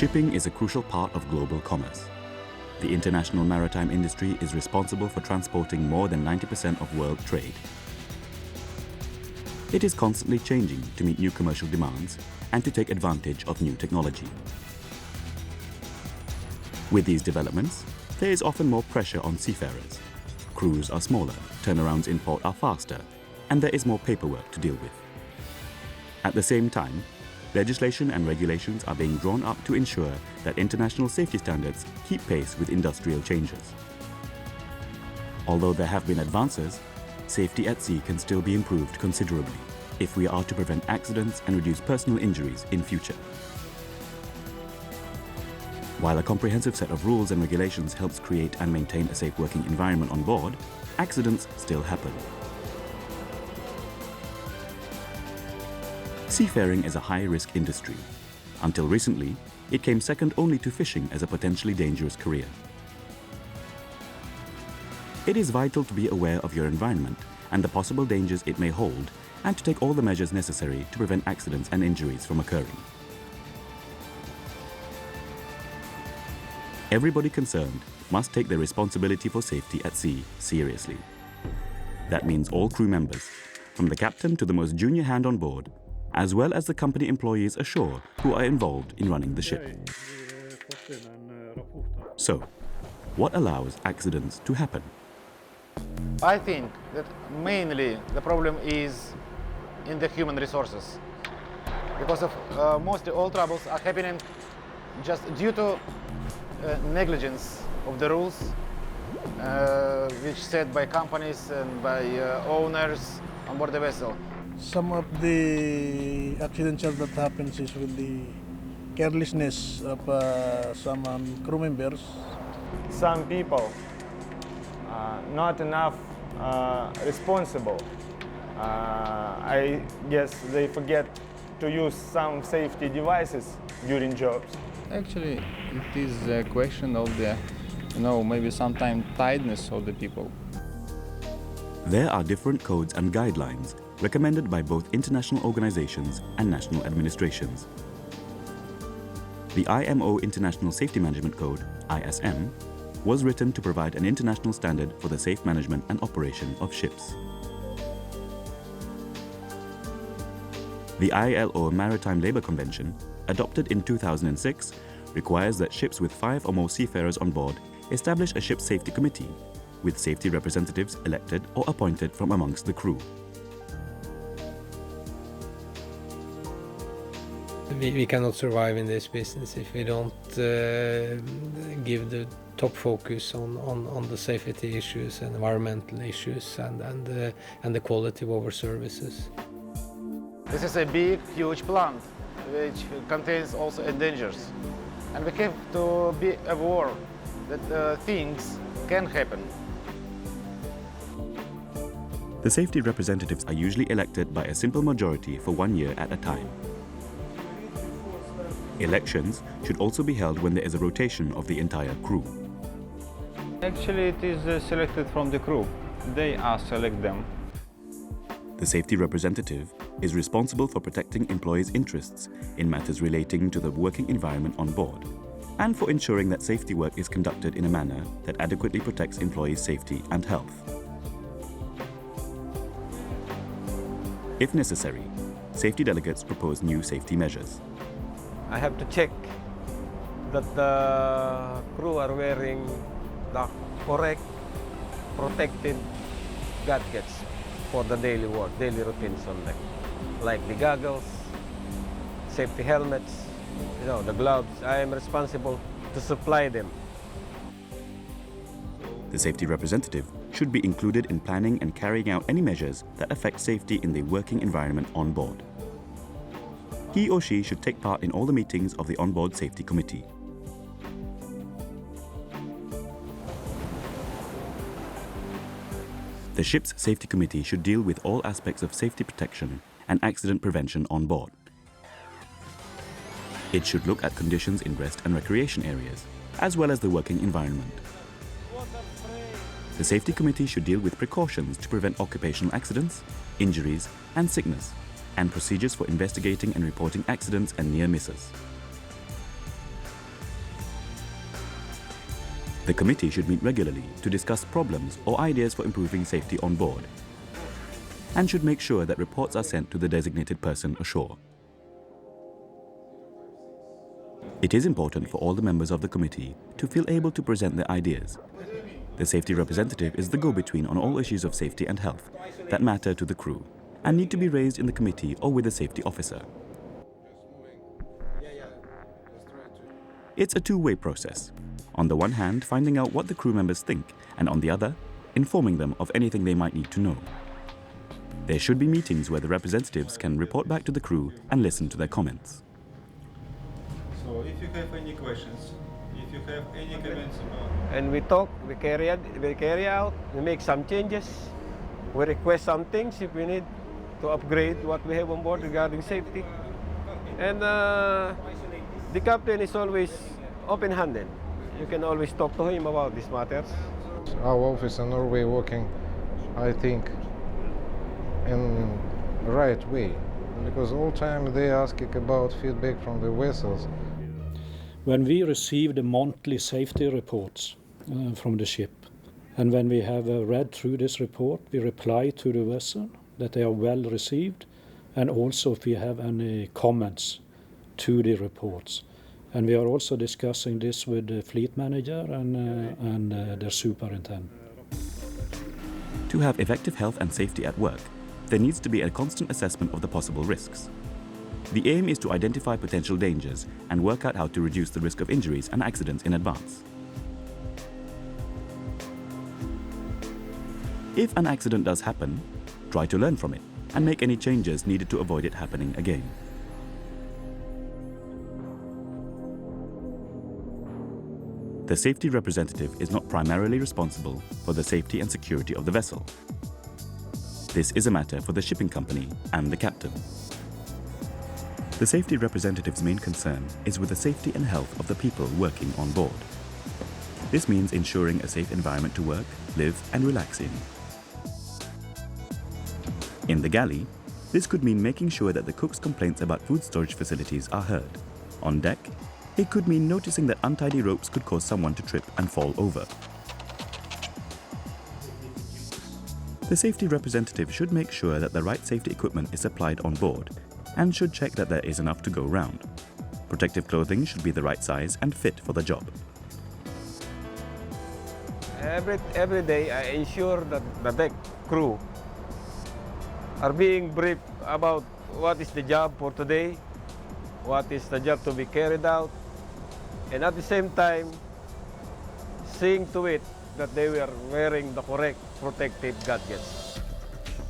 Shipping is a crucial part of global commerce. The international maritime industry is responsible for transporting more than 90% of world trade. It is constantly changing to meet new commercial demands and to take advantage of new technology. With these developments, there is often more pressure on seafarers. Crews are smaller, turnarounds in port are faster, and there is more paperwork to deal with. At the same time, legislation and regulations are being drawn up to ensure that international safety standards keep pace with industrial changes. Although there have been advances, safety at sea can still be improved considerably if we are to prevent accidents and reduce personal injuries in future. While a comprehensive set of rules and regulations helps create and maintain a safe working environment on board, accidents still happen. Seafaring is a high-risk industry. Until recently, it came second only to fishing as a potentially dangerous career. It is vital to be aware of your environment and the possible dangers it may hold, and to take all the measures necessary to prevent accidents and injuries from occurring. Everybody concerned must take their responsibility for safety at sea seriously. That means all crew members, from the captain to the most junior hand on board, as well as the company employees ashore who are involved in running the ship. So, what allows accidents to happen? I think that mainly the problem is in the human resources, because of mostly all troubles are happening just due to negligence of the rules which set by companies and by owners on board the vessel. Some of the accidents that happens is with the carelessness of some crew members. Some people not enough responsible. I guess they forget to use some safety devices during jobs. Actually, it is a question of the, maybe sometimes tiredness of the people. There are different codes and guidelines recommended by both international organizations and national administrations. The IMO International Safety Management Code, ISM, was written to provide an international standard for the safe management and operation of ships. The ILO Maritime Labour Convention, adopted in 2006, requires that ships with 5 or more seafarers on board establish a ship safety committee, with safety representatives elected or appointed from amongst the crew. We cannot survive in this business if we don't give the top focus on the safety issues and environmental issues and the quality of our services. This is a big, huge plant which contains also dangers, and we have to be aware that things can happen. The safety representatives are usually elected by a simple majority for 1 year at a time. Elections should also be held when there is a rotation of the entire crew. Actually, it is selected from the crew. They select them. The safety representative is responsible for protecting employees' interests in matters relating to the working environment on board, and for ensuring that safety work is conducted in a manner that adequately protects employees' safety and health. If necessary, safety delegates propose new safety measures. I have to check that the crew are wearing the correct protective gadgets for the daily work, daily routines on deck, like the goggles, safety helmets, the gloves. I am responsible to supply them. The safety representative should be included in planning and carrying out any measures that affect safety in the working environment on board. He or she should take part in all the meetings of the onboard safety committee. The ship's safety committee should deal with all aspects of safety protection and accident prevention on board. It should look at conditions in rest and recreation areas, as well as the working environment. The safety committee should deal with precautions to prevent occupational accidents, injuries, and sickness, and procedures for investigating and reporting accidents and near misses. The committee should meet regularly to discuss problems or ideas for improving safety on board, and should make sure that reports are sent to the designated person ashore. It is important for all the members of the committee to feel able to present their ideas. The safety representative is the go-between on all issues of safety and health that matter to the crew and need to be raised in the committee or with the safety officer. It's a two-way process. On the one hand, finding out what the crew members think, and on the other, informing them of anything they might need to know. There should be meetings where the representatives can report back to the crew and listen to their comments. So if you have any questions, if you have any comments about... And we talk, we carry out, we make some changes, we request some things if we need to upgrade what we have on board regarding safety. And the captain is always open-handed. You can always talk to him about these matters. Our office in Norway working, I think, in the right way, because all time they asking about feedback from the vessels. When we receive the monthly safety reports from the ship, and when we have read through this report, we reply to the vessel that they are well received, and also if we have any comments to the reports. And we are also discussing this with the fleet manager and their superintendent. To have effective health and safety at work, there needs to be a constant assessment of the possible risks. The aim is to identify potential dangers and work out how to reduce the risk of injuries and accidents in advance. If an accident does happen, try to learn from it and make any changes needed to avoid it happening again. The safety representative is not primarily responsible for the safety and security of the vessel. This is a matter for the shipping company and the captain. The safety representative's main concern is with the safety and health of the people working on board. This means ensuring a safe environment to work, live and relax in. In the galley, this could mean making sure that the cook's complaints about food storage facilities are heard. On deck, it could mean noticing that untidy ropes could cause someone to trip and fall over. The safety representative should make sure that the right safety equipment is supplied on board and should check that there is enough to go round. Protective clothing should be the right size and fit for the job. Every day I ensure that the deck crew are being briefed about what is the job for today, what is the job to be carried out, and at the same time, seeing to it that they were wearing the correct protective gadgets.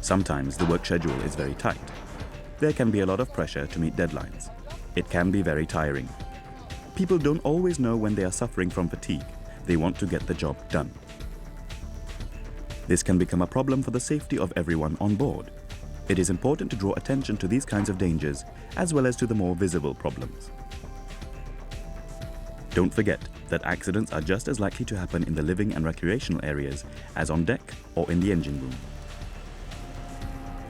Sometimes the work schedule is very tight. There can be a lot of pressure to meet deadlines. It can be very tiring. People don't always know when they are suffering from fatigue. They want to get the job done. This can become a problem for the safety of everyone on board. It is important to draw attention to these kinds of dangers as well as to the more visible problems. Don't forget that accidents are just as likely to happen in the living and recreational areas as on deck or in the engine room.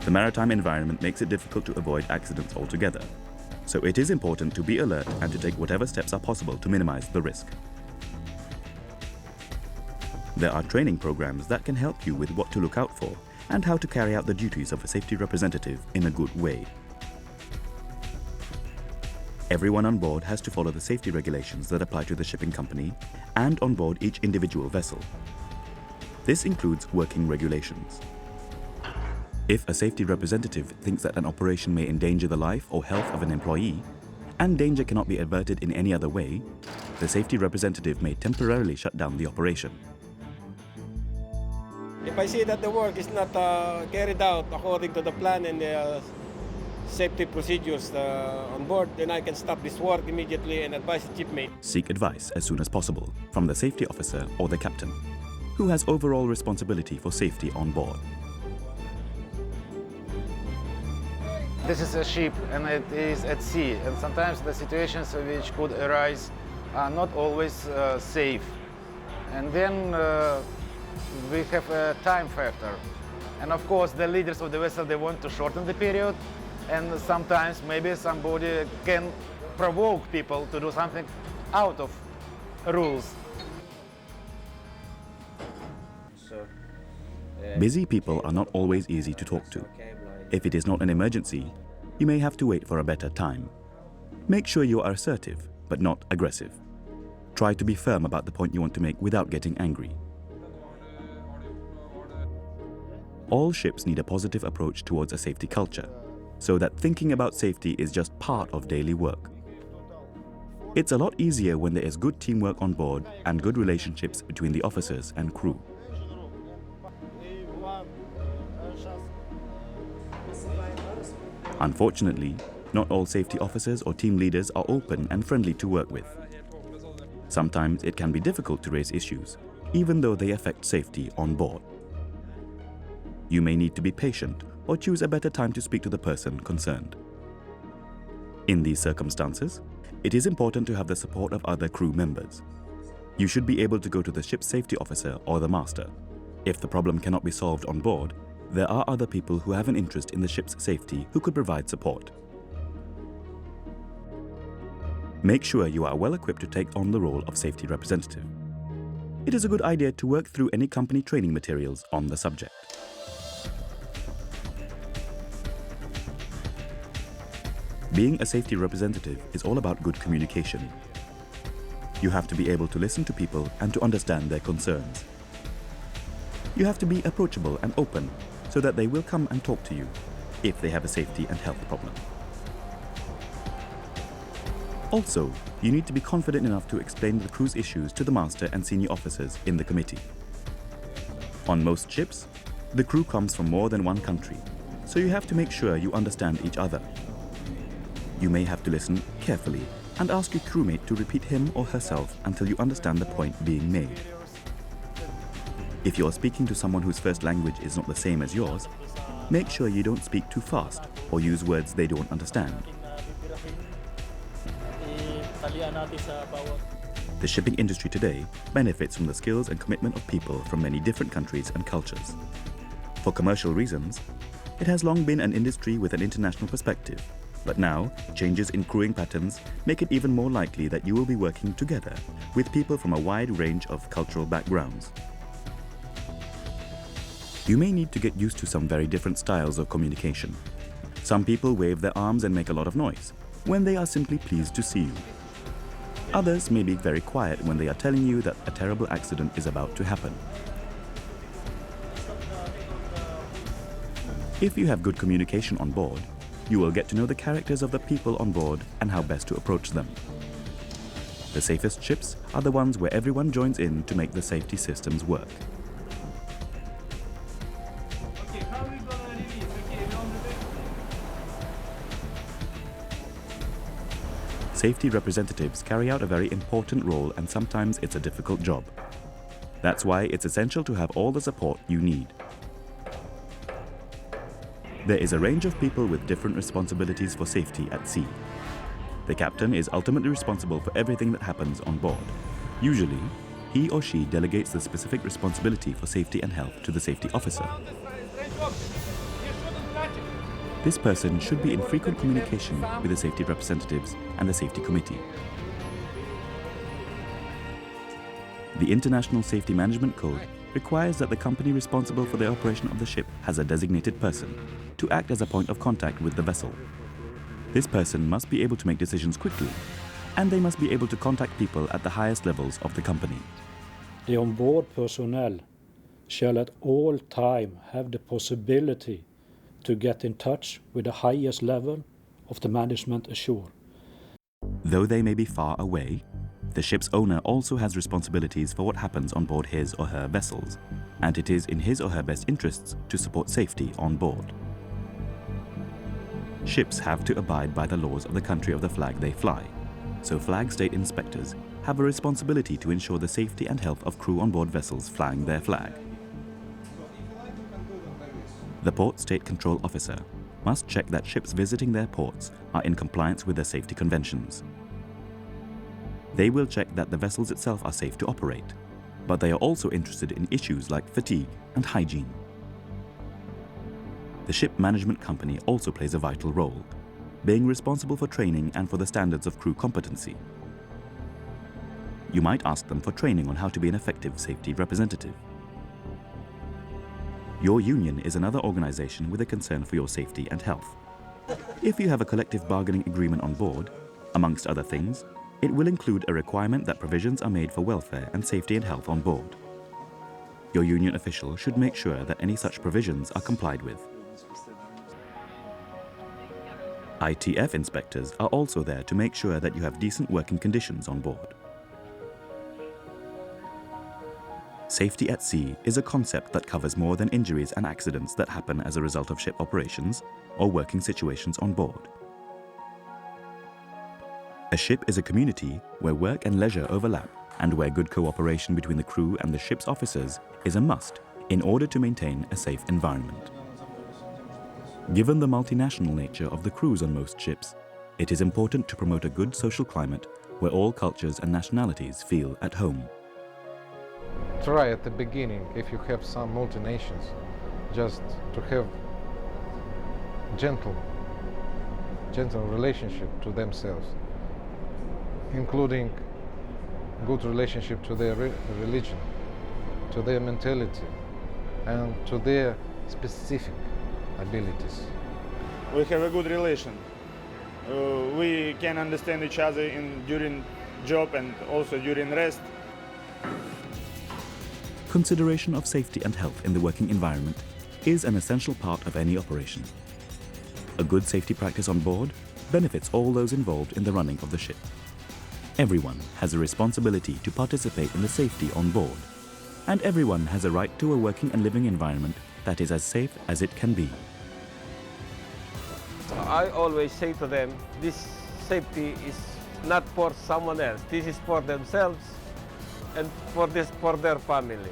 The maritime environment makes it difficult to avoid accidents altogether, so it is important to be alert and to take whatever steps are possible to minimize the risk. There are training programs that can help you with what to look out for and how to carry out the duties of a safety representative in a good way. Everyone on board has to follow the safety regulations that apply to the shipping company and on board each individual vessel. This includes working regulations. If a safety representative thinks that an operation may endanger the life or health of an employee, and danger cannot be averted in any other way, the safety representative may temporarily shut down the operation. If I see that the work is not carried out according to the plan and the safety procedures on board, then I can stop this work immediately and advise the shipmate. Seek advice as soon as possible from the safety officer or the captain, who has overall responsibility for safety on board. This is a ship and it is at sea, and sometimes the situations which could arise are not always safe. And then we have a time factor. And of course the leaders of the vessel, they want to shorten the period, and sometimes maybe somebody can provoke people to do something out of rules. Busy people are not always easy to talk to. If it is not an emergency, you may have to wait for a better time. Make sure you are assertive, but not aggressive. Try to be firm about the point you want to make without getting angry. All ships need a positive approach towards a safety culture, so that thinking about safety is just part of daily work. It's a lot easier when there is good teamwork on board and good relationships between the officers and crew. Unfortunately, not all safety officers or team leaders are open and friendly to work with. Sometimes it can be difficult to raise issues, even though they affect safety on board. You may need to be patient or choose a better time to speak to the person concerned. In these circumstances, it is important to have the support of other crew members. You should be able to go to the ship's safety officer or the master. If the problem cannot be solved on board, there are other people who have an interest in the ship's safety who could provide support. Make sure you are well equipped to take on the role of safety representative. It is a good idea to work through any company training materials on the subject. Being a safety representative is all about good communication. You have to be able to listen to people and to understand their concerns. You have to be approachable and open so that they will come and talk to you if they have a safety and health problem. Also, you need to be confident enough to explain the crew's issues to the master and senior officers in the committee. On most ships, the crew comes from more than one country, so you have to make sure you understand each other. You may have to listen carefully and ask your crewmate to repeat him or herself until you understand the point being made. If you are speaking to someone whose first language is not the same as yours, make sure you don't speak too fast or use words they don't understand. The shipping industry today benefits from the skills and commitment of people from many different countries and cultures. For commercial reasons, it has long been an industry with an international perspective, but now changes in crewing patterns make it even more likely that you will be working together with people from a wide range of cultural backgrounds. You may need to get used to some very different styles of communication. Some people wave their arms and make a lot of noise when they are simply pleased to see you. Others may be very quiet when they are telling you that a terrible accident is about to happen. If you have good communication on board, you will get to know the characters of the people on board and how best to approach them. The safest ships are the ones where everyone joins in to make the safety systems work. Safety representatives carry out a very important role, and sometimes it's a difficult job. That's why it's essential to have all the support you need. There is a range of people with different responsibilities for safety at sea. The captain is ultimately responsible for everything that happens on board. Usually, he or she delegates the specific responsibility for safety and health to the safety officer. This person should be in frequent communication with the safety representatives and the safety committee. The International Safety Management Code requires that the company responsible for the operation of the ship has a designated person to act as a point of contact with the vessel. This person must be able to make decisions quickly, and they must be able to contact people at the highest levels of the company. The onboard personnel shall at all time have the possibility to get in touch with the highest level of the management ashore. Though they may be far away, the ship's owner also has responsibilities for what happens on board his or her vessels, and it is in his or her best interests to support safety on board. Ships have to abide by the laws of the country of the flag they fly, so flag state inspectors have a responsibility to ensure the safety and health of crew on board vessels flying their flag. The Port State Control Officer must check that ships visiting their ports are in compliance with their safety conventions. They will check that the vessels itself are safe to operate, but they are also interested in issues like fatigue and hygiene. The ship management company also plays a vital role, being responsible for training and for the standards of crew competency. You might ask them for training on how to be an effective safety representative. Your union is another organization with a concern for your safety and health. If you have a collective bargaining agreement on board, amongst other things, it will include a requirement that provisions are made for welfare and safety and health on board. Your union official should make sure that any such provisions are complied with. ITF inspectors are also there to make sure that you have decent working conditions on board. Safety at sea is a concept that covers more than injuries and accidents that happen as a result of ship operations or working situations on board. A ship is a community where work and leisure overlap and where good cooperation between the crew and the ship's officers is a must in order to maintain a safe environment. Given the multinational nature of the crews on most ships, it is important to promote a good social climate where all cultures and nationalities feel at home. Try at the beginning, if you have some multinations, just to have gentle relationship to themselves, including good relationship to their religion, to their mentality, and to their specific abilities. We have a good relation. We can understand each other during job and also during rest. Consideration of safety and health in the working environment is an essential part of any operation. A good safety practice on board benefits all those involved in the running of the ship. Everyone has a responsibility to participate in the safety on board, and everyone has a right to a working and living environment that is as safe as it can be. I always say to them, this safety is not for someone else. This is for themselves and for their family.